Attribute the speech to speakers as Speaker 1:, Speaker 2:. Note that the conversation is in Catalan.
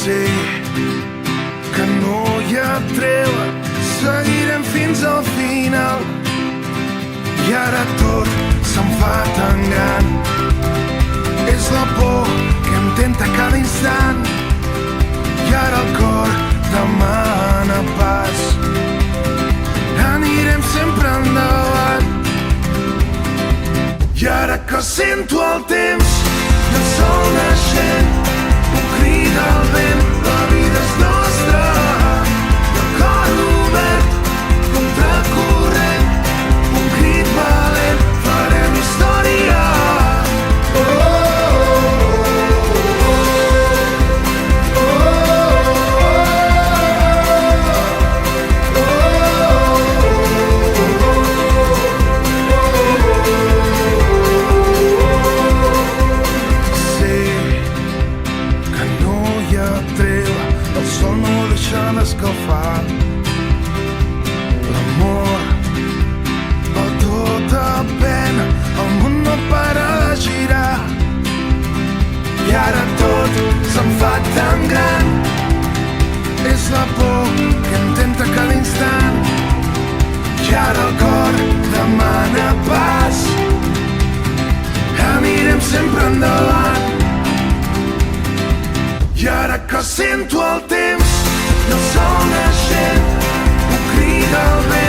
Speaker 1: Sé que no hi ha treva, seguirem fins al final. I ara tot se'm fa tan gran. És la por que em tenta cada instant. I ara el cor demana pas. Anirem sempre endavant. I ara que sento el temps i el sol naixent, un crit al vent, la vida és nostra. I el cor obert, contracorrent, un crit valent, farem història. Escalfar l'amor val tota pena, el món no para de girar. I ara tot se'm fa tan gran. És la por que em tenta cada instant. I ara el cor demana pas. Anirem sempre endavant. I ara que sento el temps i el sol naixent, un crit al vent,